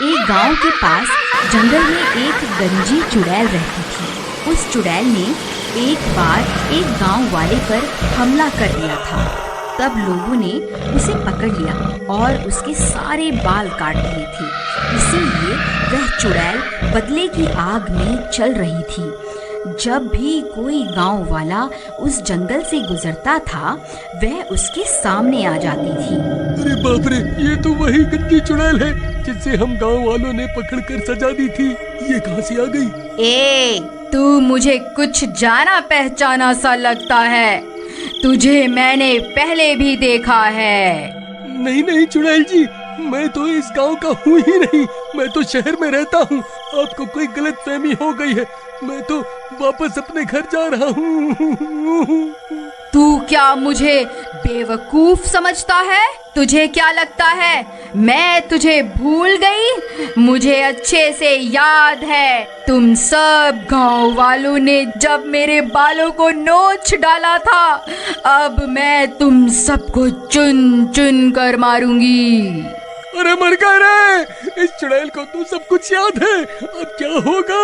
एक गांव के पास जंगल में एक गंजी चुड़ैल रहती थी। उस चुड़ैल ने एक बार एक गांव वाले पर हमला कर दिया था। तब लोगों ने उसे पकड़ लिया और उसके सारे बाल काट दिए थे। इसीलिए वह चुड़ैल बदले की आग में चल रही थी। जब भी कोई गांव वाला उस जंगल से गुजरता था, वह उसके सामने आ जाती थी। अरे बाप रे, ये तो वही गंजी चुड़ैल है जिसे हम गांव वालों ने पकड़कर सजा दी थी। ये कहां से आ गई? ए, तू मुझे कुछ जाना पहचाना सा लगता है। तुझे मैंने पहले भी देखा है। नहीं नहीं चुड़ैल जी, मैं तो इस गांव का हूँ ही नहीं। मैं तो शहर में रहता हूँ। आपको कोई गलतफहमी हो गई है। मैं तो वापस अपने घर जा रहा हूँ। तू क्या मुझे बेवकूफ समझता है? तुझे क्या लगता है मैं तुझे भूल गई? मुझे अच्छे से याद है, तुम सब गांव वालों ने जब मेरे बालों को नोच डाला था। अब मैं तुम सबको चुन चुन कर मारूंगी। अरे मर गए रे! इस चुड़ैल को तो सब कुछ याद है। अब क्या होगा?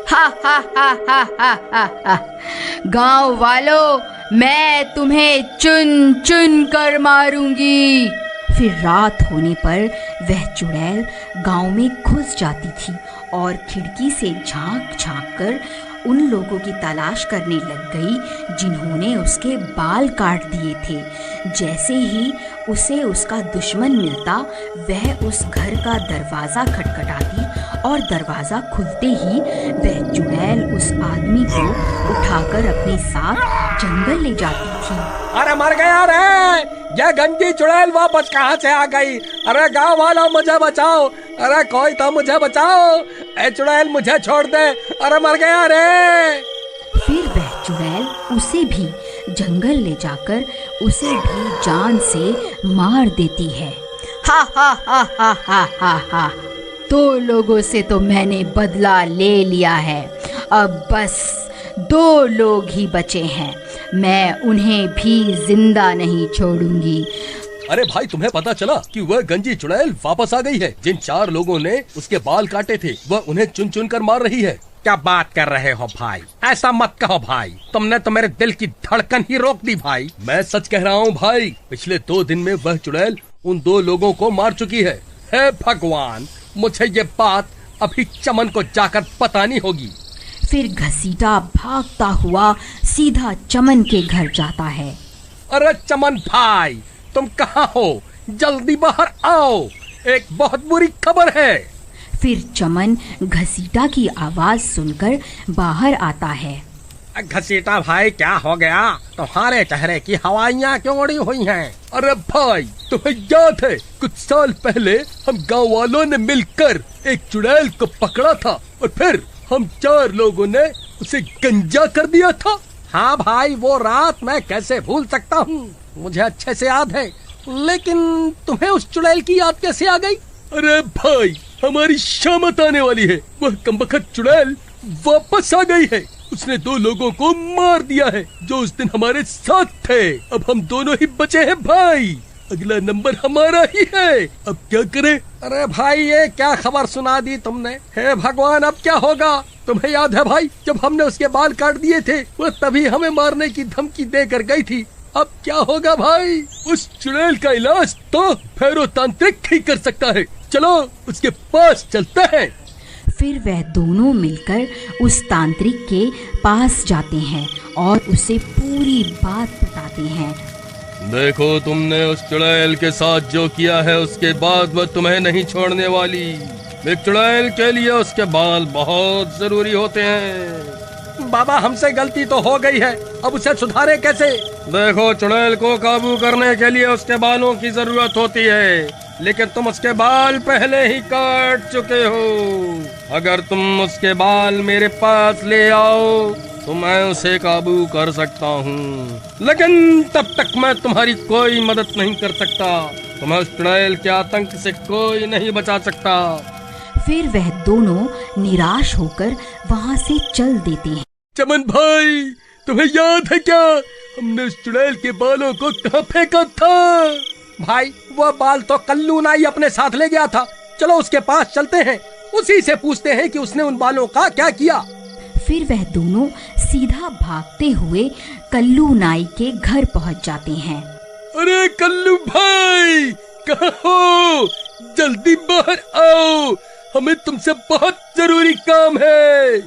हा हा हा हा हा हा हा। गांव वालों, मैं तुम्हें चुन चुन कर मारूंगी। फिर रात होने पर वह चुड़ैल गांव में घुस जाती थी और खिड़की से झांक झांक कर उन लोगों की तलाश करने लग गई जिन्होंने उसके बाल काट दिए थे। जैसे ही उसे उसका दुश्मन मिलता, वह उस घर का दरवाजा खटखटाती और दरवाजा खुलते ही वह चुड़ैल उस आदमी को उठाकर अपने साथ जंगल ले जाती थी। अरे मर गया रे! यह गंजी चुड़ैल वापस कहाँ से आ गई? अरे गांव वालों, मुझे बचाओ! अरे कोई तो मुझे बचाओ! ए चुड़ैल, मुझे छोड़ दे! अरे मर गया रे! फिर वह चुड़ैल उसे भी जंगल ले जाकर उसे भी जान से मार देती है। हा हा हा हा हा हा हा। दो लोगों से तो मैंने बदला ले लिया है। अब बस 2 लोग ही बचे हैं। मैं उन्हें भी जिंदा नहीं छोड़ूंगी। अरे भाई, तुम्हें पता चला कि वह गंजी चुड़ैल वापस आ गई है? जिन 4 लोगों ने उसके बाल काटे थे, वह उन्हें चुन चुन कर मार रही है। क्या बात कर रहे हो भाई? ऐसा मत कहो भाई, तुमने तो मेरे दिल की धड़कन ही रोक दी भाई। मैं सच कह रहा हूँ भाई, पिछले 2 दिन में वह चुड़ैल उन 2 लोगों को मार चुकी है। हे भगवान, मुझे ये बात अभी चमन को जाकर बतानी होगी। फिर घसीटा भागता हुआ सीधा चमन के घर जाता है। अरे चमन भाई, तुम कहाँ हो? जल्दी बाहर आओ, एक बहुत बुरी खबर है। फिर चमन घसीटा की आवाज सुनकर बाहर आता है। घसीटा भाई, क्या हो गया? तुम्हारे चेहरे की हवाइयाँ क्यों उड़ी हुई हैं? अरे भाई, तुम्हें याद है कुछ साल पहले हम गांव वालों ने मिलकर एक चुड़ैल को पकड़ा था और फिर हम 4 लोगों ने उसे गंजा कर दिया था? हाँ भाई, वो रात मैं कैसे भूल सकता हूँ, मुझे अच्छे से याद है। लेकिन तुम्हें उस चुड़ैल की याद कैसे आ गई? अरे भाई, हमारी शामत आने वाली है। वह कमबख्त चुड़ैल वापस आ गई है। उसने 2 लोगों को मार दिया है जो उस दिन हमारे साथ थे। अब हम दोनों ही बचे हैं भाई। अगला नंबर हमारा ही है। अब क्या करें? अरे भाई, ये क्या खबर सुना दी तुमने? हे भगवान, अब क्या होगा? तुम्हें याद है भाई, जब हमने उसके बाल काट दिए थे, वह तभी हमें मारने की धमकी देकर गई थी। अब क्या होगा भाई? उस चुड़ैल का इलाज तो भैरव तांत्रिक ही कर सकता है। चलो उसके पास चलते हैं। फिर वह दोनों मिलकर उस तांत्रिक के पास जाते हैं और उसे पूरी बात बताते हैं। देखो, तुमने उस चुड़ैल के साथ जो किया है, उसके बाद वह तुम्हें नहीं छोड़ने वाली। एक चुड़ैल के लिए उसके बाल बहुत जरूरी होते हैं। बाबा, हमसे गलती तो हो गई है, अब उसे सुधारे कैसे? देखो, चुड़ैल को काबू करने के लिए उसके बालों की जरूरत होती है, लेकिन तुम उसके बाल पहले ही काट चुके हो। अगर तुम उसके बाल मेरे पास ले आओ तो मैं उसे काबू कर सकता हूँ, लेकिन तब तक मैं तुम्हारी कोई मदद नहीं कर सकता। तुम्हें उस चुड़ैल के आतंक से कोई नहीं बचा सकता। फिर वह दोनों निराश होकर वहाँ से चल देते हैं। चमन भाई, तुम्हें याद है क्या? हमने उस चुड़ैल के बालों को कहाँ फेंका था? भाई वो बाल तो कल्लू नाई अपने साथ ले गया था, चलो उसके पास चलते हैं, उसी से पूछते हैं कि उसने उन बालों का क्या किया। फिर वह दोनों सीधा भागते हुए कल्लू नाई के घर पहुंच जाते हैं। अरे कल्लू भाई, कहाँ हो? जल्दी बाहर आओ, हमें तुमसे बहुत जरूरी काम है।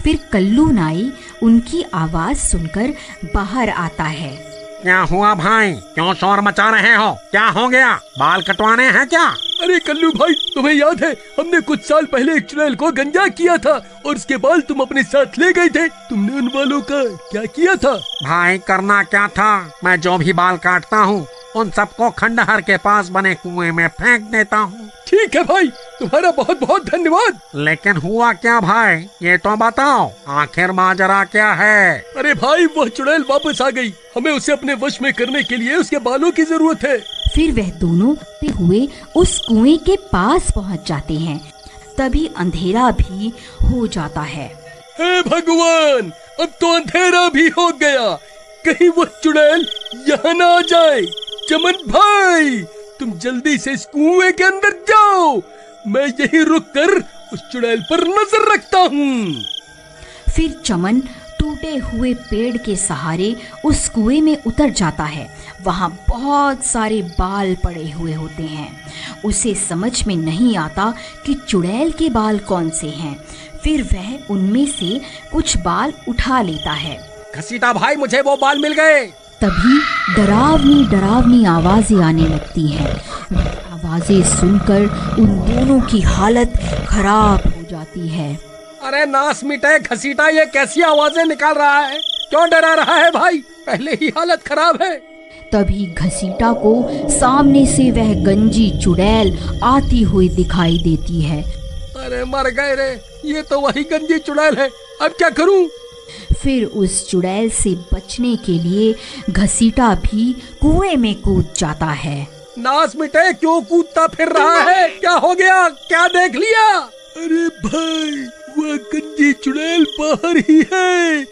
फिर कल्लू नाई उनकी आवाज सुनकर बाहर आता है। क्या हुआ भाई, क्यों शोर मचा रहे हो? क्या हो गया, बाल कटवाने हैं क्या? अरे कल्लू भाई, तुम्हें याद है हमने कुछ साल पहले एक चुड़ैल को गंजा किया था और उसके बाल तुम अपने साथ ले गए थे, तुमने उन बालों का क्या किया था? भाई करना क्या था, मैं जो भी बाल काटता हूँ उन सबको खंडहर के पास बने कुएं में फेंक देता हूँ। ठीक है भाई, तुम्हारा बहुत बहुत धन्यवाद। लेकिन हुआ क्या भाई, ये तो बताओ, आखिर माजरा क्या है? अरे भाई, वह चुड़ैल वापस आ गई, हमें उसे अपने वश में करने के लिए उसके बालों की जरूरत है। फिर वह दोनों हुए उस कुएं के पास पहुंच जाते हैं। तभी अंधेरा भी हो जाता है। हे भगवान, अब तो अंधेरा भी हो गया, कहीं वो चुड़ैल यहाँ न आ जाए। चमन भाई, तुम जल्दी से इस कुएं के अंदर जाओ, मैं यही रुक कर उस चुड़ैल पर नजर रखता हूँ। फिर चमन टूटे हुए पेड़ के सहारे उस कुएं में उतर जाता है। वहाँ बहुत सारे बाल पड़े हुए होते हैं। उसे समझ में नहीं आता कि चुड़ैल के बाल कौन से हैं। फिर वह उनमें से कुछ बाल उठा लेता है। घसीटा भाई, मुझे वो बाल मिल गए। तभी डरावनी डरावनी आवाजें आने लगती हैं। आवाजें सुनकर उन दोनों की हालत खराब हो जाती है। अरे नास मिटे घसीटा, ये कैसी आवाजें निकाल रहा है? क्यों डरा रहा है भाई? पहले ही हालत खराब है। तभी घसीटा को सामने से वह गंजी चुड़ैल आती हुई दिखाई देती है। अरे मर गए रे, ये तो वही गंजी चुड़ैल है, अब क्या करूं? फिर उस चुड़ैल से बचने के लिए घसीटा भी कुएं में कूद जाता है। नास मिटे, क्यों कूदता फिर रहा है? क्या हो गया, क्या देख लिया? अरे भाई, वह गंजी चुड़ैल बाहर ही है,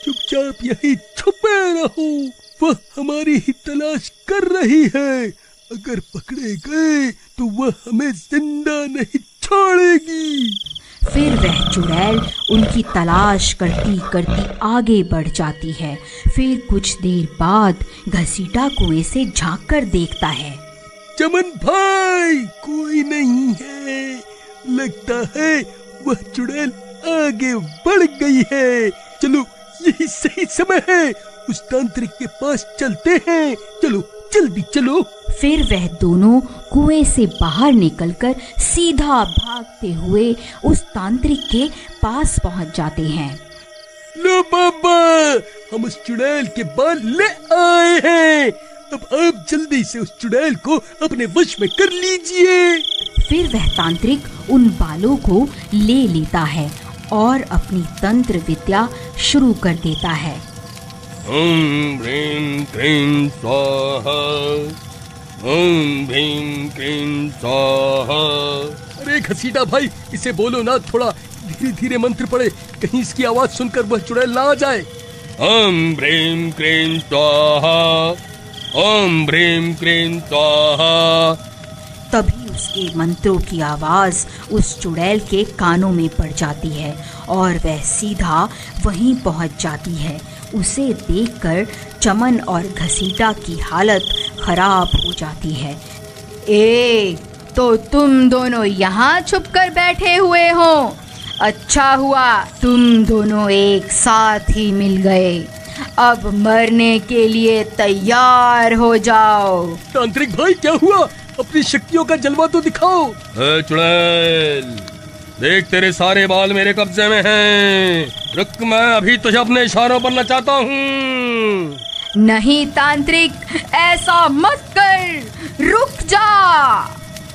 चुपचाप यहीं छुपे रहो, वह हमारी ही तलाश कर रही है। अगर पकड़े गए तो वह हमें जिंदा नहीं छोड़ेगी। फिर वह चुड़ैल उनकी तलाश करती करती आगे बढ़ जाती है। फिर कुछ देर बाद घसीटा कुएं से झांक कर देखता है। चमन भाई, कोई नहीं है, लगता है वह चुड़ैल आगे बढ़ गई है। चलो, यही सही समय है, उस तांत्रिक के पास चलते हैं, चलो जल्दी चलो। फिर वह दोनों कुएं से बाहर निकलकर सीधा भागते हुए उस तांत्रिक के पास पहुंच जाते हैं। लो बाबा, हम उस चुड़ैल के बाल ले आए हैं, अब आप जल्दी से उस चुड़ैल को अपने वश में कर लीजिए। फिर वह तांत्रिक उन बालों को ले लेता है और अपनी तंत्र विद्या शुरू कर देता है। ओम ह्रीं क्लीं स्वाहा, ओम ह्रीं क्लीं स्वाहा। अरे घसीटा भाई, इसे बोलो ना, थोड़ा धीरे धीरे मंत्र पढ़े, कहीं इसकी आवाज सुनकर वह चुड़ैल ना आ जाए। ओम ह्रीं क्लीं स्वाहा, ओम ह्रीं क्लीं स्वाहा। तभी उसके मंत्रों की आवाज उस चुड़ैल के कानों में पड़ जाती है और वह सीधा वहीं पहुंच जाती है। उसे देखकर चमन और घसीटा की हालत खराब हो जाती है। तो तुम दोनों यहाँ छुपकर बैठे हुए हो? अच्छा हुआ तुम दोनों एक साथ ही मिल गए। अब मरने के लिए तैयार हो जाओ। तांत्रिक भाई, क्या हुआ? अपनी शक्तियों का जलवा तो दिखाओ। चुड़ैल, देख तेरे सारे बाल मेरे कब्जे में हैं। रुक, मैं अभी तुझे अपने इशारों पर नचाता हूँ। नहीं तांत्रिक, ऐसा मत कर, रुक जा।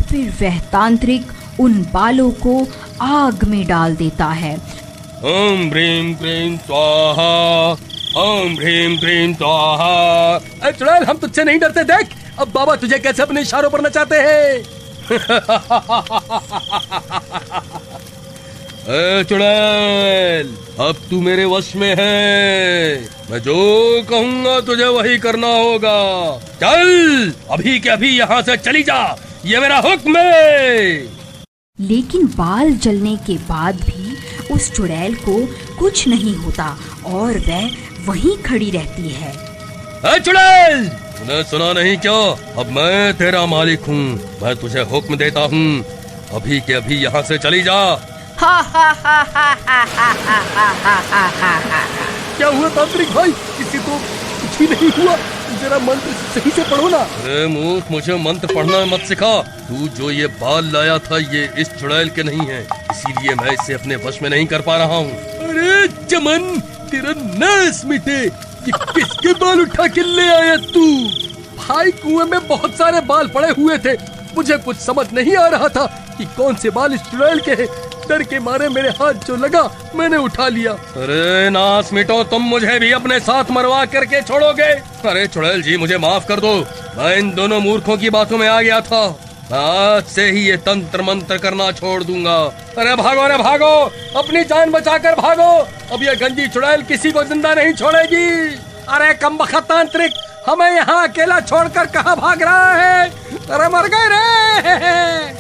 फिर वह तांत्रिक उन बालों को आग में डाल देता है। ओम ह्रीं क्लीं स्वाहा, ओम ह्रीं क्लीं स्वाहा। अरे चुड़ैल, हम तुझसे नहीं डरते, देख अब बाबा तुझे कैसे अपने इशारों पर नचाते हैं। ए चुड़ैल, अब तू मेरे वश में है। मैं जो कहूँगा तुझे वही करना होगा। चल, अभी के अभी यहाँ से चली जा, ये मेरा हुक्म है। लेकिन बाल जलने के बाद भी उस चुड़ैल को कुछ नहीं होता और वह वहीं खड़ी रहती है। ए चुड़ैल, तूने सुना नहीं क्या? अब मैं तेरा मालिक हूँ। मैं तुझे हुक्म देता हूँ, अभी के अभी यहाँ से चली जा। हा हा हा हा हा हा हा हा हा हा हा। क्या हुआ तांत्रिक भाई? किसी को कुछ भी नहीं हुआ? जरा मंत्र सही से पढ़ो ना। अरे मूर्ख, मुझे मंत्र पढ़ना मत सिखा। तू जो ये बाल लाया था ये इस चुड़ैल के नहीं है, इसीलिए मैं इसे अपने वश में नहीं कर पा रहा हूँ। अरे चमन, तेरा नाश मिटे। ये किसके बाल उठा के ले आया तू? भाई, कुएं में बहुत सारे बाल पड़े हुए थे, मुझे कुछ समझ नहीं आ रहा था कि कौन से बाल इस चुड़ैल के हैं। डर के मारे मेरे हाथ जो लगा मैंने उठा लिया। अरे नास मिटो, तुम मुझे भी अपने साथ मरवा करके छोड़ोगे? अरे चुड़ैल जी, मुझे माफ कर दो, मैं इन दोनों मूर्खों की बातों में आ गया था। आज से ही ये तंत्र मंत्र करना छोड़ दूंगा। अरे भागो, अरे भागो, अपनी जान बचाकर भागो। अब ये गंजी चुड़ैल किसी को जिंदा नहीं छोड़ेगी। अरे कमबख्त तांत्रिक, हमें यहाँ अकेला छोड़कर कहाँ भाग रहा है? अरे मर गए रे।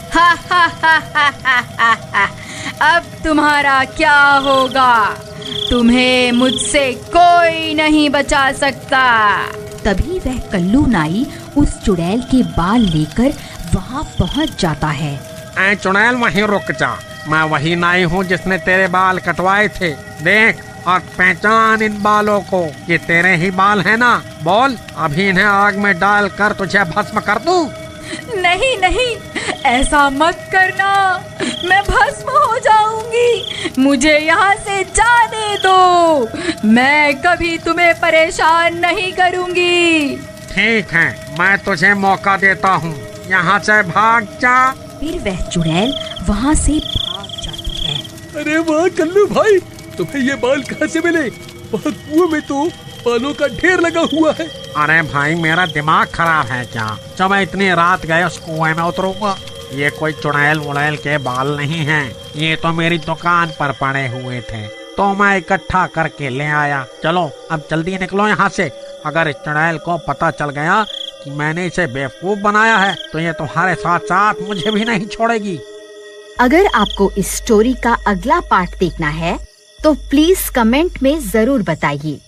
हा हा हा हा हा हा हा। अब तुम्हारा क्या होगा? तुम्हें मुझसे कोई नहीं बचा सकता। तभी वह कल्लू नाई उस चुड़ैल के बाल लेकर वहाँ पहुँच जाता है। ऐ चुड़ैल, वहीं रुक जा। मैं वही नाई हूँ जिसने तेरे बाल कटवाए थे। देख और पहचान इन बालों को, ये तेरे ही बाल है ना? बोल, अभी इन्हें आग में डाल कर तुझे भस्म कर दूं? नहीं नहीं, ऐसा मत करना, मैं भस्म हो जाऊंगी। मुझे यहाँ से जाने दो, मैं कभी तुम्हें परेशान नहीं करूंगी। ठीक है, मैं तुझे मौका देता हूँ, यहाँ से भाग जा। फिर वह चुड़ैल वहाँ से भाग जाती है। अरे वाह कल्लू भाई, तुम्हें ये बाल कहाँ से मिले? वहाँ कुएं में तो बालों का ढेर लगा हुआ है। अरे भाई, मेरा दिमाग खराब है क्या? जब मैं इतनी रात गए उस कुएं में उतरूंगा? ये कोई चुड़ैल वुड़ैल के बाल नहीं हैं, ये तो मेरी दुकान पर पड़े हुए थे, तो मैं इकट्ठा करके ले आया। चलो अब जल्दी निकलो यहाँ से। अगर इस चुड़ैल को पता चल गया कि मैंने इसे बेवकूफ बनाया है तो ये तुम्हारे साथ साथ मुझे भी नहीं छोड़ेगी। अगर आपको इस स्टोरी का अगला पार्ट देखना है तो प्लीज कमेंट में जरूर बताइए।